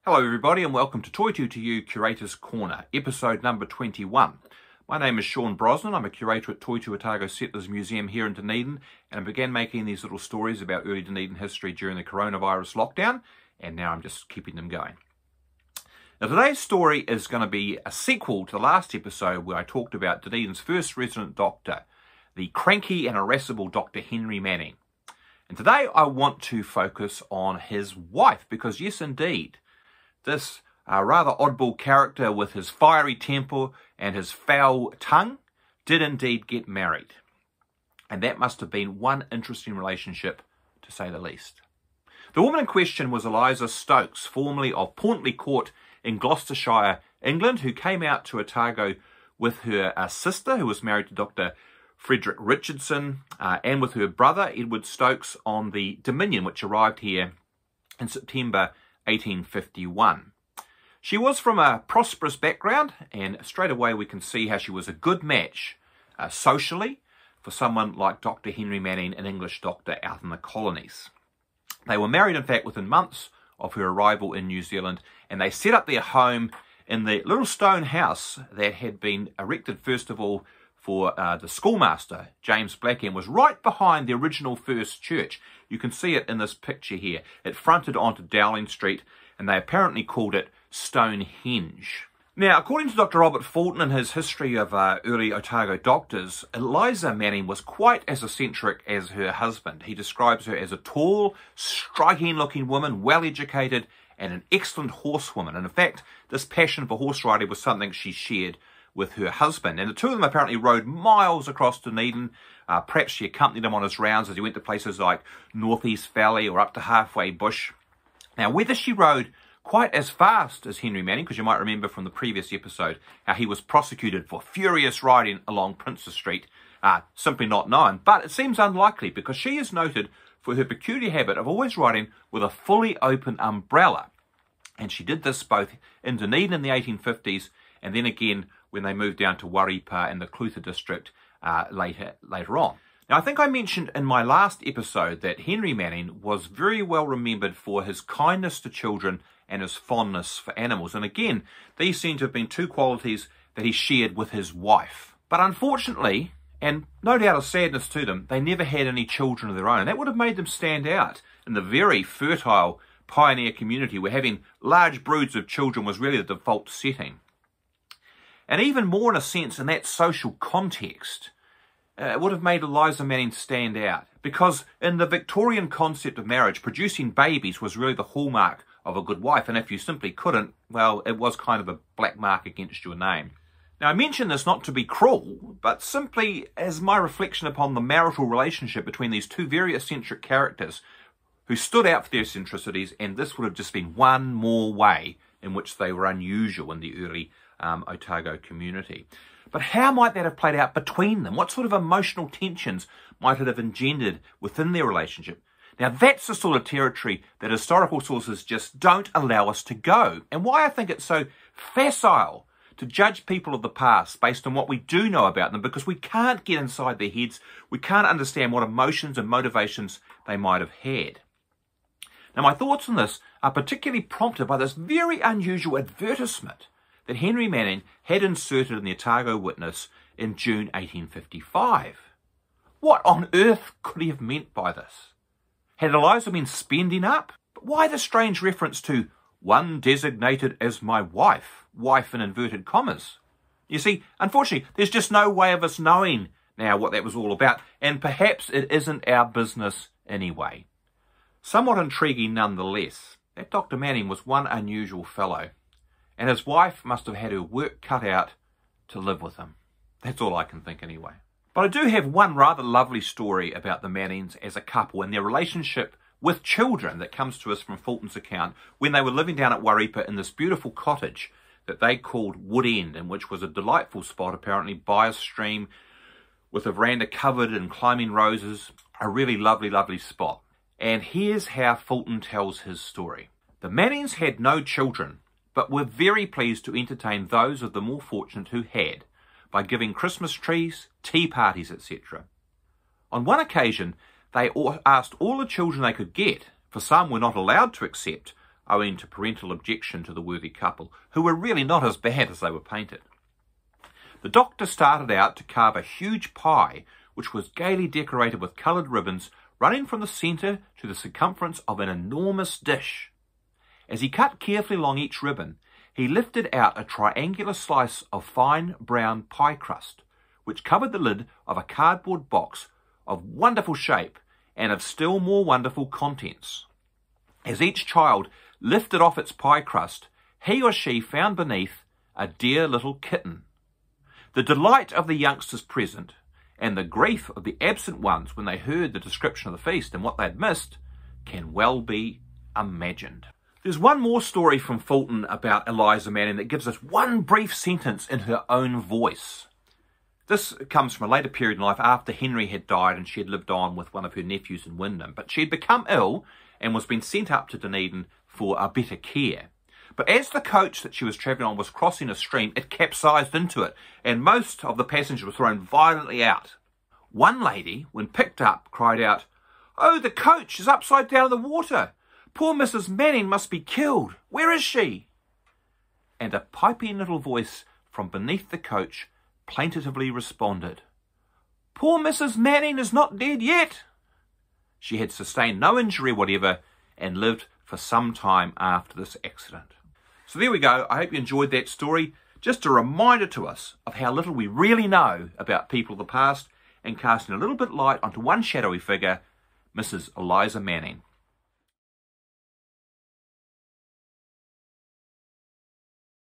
Hello everybody and welcome to Toy to You Curator's Corner, episode number 21. My name is Sean Brosnan. I'm a curator at Toy to Otago Settlers Museum here in Dunedin, and I began making these little stories about early Dunedin history during the coronavirus lockdown, and now I'm just keeping them going. Now today's story is going to be a sequel to the last episode where I talked about Dunedin's first resident doctor, the cranky and irascible Dr. Henry Manning. And today I want to focus on his wife, because yes indeed, this rather oddball character with his fiery temper and his foul tongue did indeed get married. And that must have been one interesting relationship, to say the least. The woman in question was Eliza Stokes, formerly of Pauntley Court in Gloucestershire, England, who came out to Otago with her sister, who was married to Dr. Frederick Richardson, and with her brother, Edward Stokes, on the Dominion, which arrived here in September 1851. She was from a prosperous background, and straight away we can see how she was a good match socially for someone like Dr. Henry Manning, an English doctor out in the colonies. They were married, in fact, within months of her arrival in New Zealand, and they set up their home in the little stone house that had been erected first of all for the schoolmaster, James Black, and was right behind the original first church. You can see it in this picture here. It fronted onto Dowling Street, and they apparently called it Stonehenge. Now, according to Dr. Robert Fulton in his history of early Otago doctors, Eliza Manning was quite as eccentric as her husband. He describes her as a tall, striking-looking woman, well-educated, and an excellent horsewoman. And in fact, this passion for horse riding was something she shared with her husband. And the two of them apparently rode miles across Dunedin. Perhaps she accompanied him on his rounds as he went to places like North East Valley or up to Halfway Bush. Now, whether she rode quite as fast as Henry Manning, because you might remember from the previous episode how he was prosecuted for furious riding along Princes Street, simply not known. But it seems unlikely, because she is noted for her peculiar habit of always riding with a fully open umbrella. And she did this both in Dunedin in the 1850s and then again when they moved down to Waripa in the Clutha district later on. Now, I think I mentioned in my last episode that Henry Manning was very well remembered for his kindness to children and his fondness for animals. And again, these seem to have been two qualities that he shared with his wife. But unfortunately, and no doubt a sadness to them, they never had any children of their own. And that would have made them stand out in the very fertile pioneer community where having large broods of children was really the default setting. And even more in a sense in that social context, it would have made Eliza Manning stand out, because in the Victorian concept of marriage, producing babies was really the hallmark of a good wife, and if you simply couldn't, well, it was kind of a black mark against your name. Now, I mention this not to be cruel, but simply as my reflection upon the marital relationship between these two very eccentric characters who stood out for their eccentricities, and this would have just been one more way in which they were unusual in the early Otago community. But how might that have played out between them? What sort of emotional tensions might it have engendered within their relationship? Now, that's the sort of territory that historical sources just don't allow us to go, and why I think it's so facile to judge people of the past based on what we do know about them, because we can't get inside their heads, we can't understand what emotions and motivations they might have had. Now, my thoughts on this are particularly prompted by this very unusual advertisement that Henry Manning had inserted in the Otago Witness in June 1855. What on earth could he have meant by this? Had Eliza been spending up? But why the strange reference to one designated as my wife, wife in inverted commas? You see, unfortunately, there's just no way of us knowing now what that was all about, and perhaps it isn't our business anyway. Somewhat intriguing nonetheless, that Dr. Manning was one unusual fellow, and his wife must have had her work cut out to live with him. That's all I can think anyway. But I do have one rather lovely story about the Mannings as a couple and their relationship with children that comes to us from Fulton's account when they were living down at Waripa in this beautiful cottage that they called Wood End, and which was a delightful spot apparently by a stream with a veranda covered in climbing roses, a really lovely, lovely spot. And here's how Fulton tells his story. The Mannings had no children, but were very pleased to entertain those of the more fortunate who had, by giving Christmas trees, tea parties, etc. On one occasion, they asked all the children they could get, for some were not allowed to accept, owing to parental objection to the worthy couple, who were really not as bad as they were painted. The doctor started out to carve a huge pie, which was gaily decorated with coloured ribbons running from the centre to the circumference of an enormous dish. As he cut carefully along each ribbon, he lifted out a triangular slice of fine brown pie crust, which covered the lid of a cardboard box of wonderful shape and of still more wonderful contents. As each child lifted off its pie crust, he or she found beneath a dear little kitten. The delight of the youngsters present, and the grief of the absent ones when they heard the description of the feast and what they had missed, can well be imagined. There's one more story from Fulton about Eliza Manning that gives us one brief sentence in her own voice. This comes from a later period in life after Henry had died and she had lived on with one of her nephews in Wyndham. But she had become ill and was being sent up to Dunedin for a better care. But as the coach that she was travelling on was crossing a stream, it capsized into it, and most of the passengers were thrown violently out. One lady, when picked up, cried out, "Oh, the coach is upside down in the water! Poor Mrs. Manning must be killed! Where is she?" And a piping little voice from beneath the coach plaintively responded, "Poor Mrs. Manning is not dead yet." She had sustained no injury whatever and lived for some time after this accident. So there we go. I hope you enjoyed that story. Just a reminder to us of how little we really know about people of the past and casting a little bit light onto one shadowy figure, Mrs. Eliza Manning.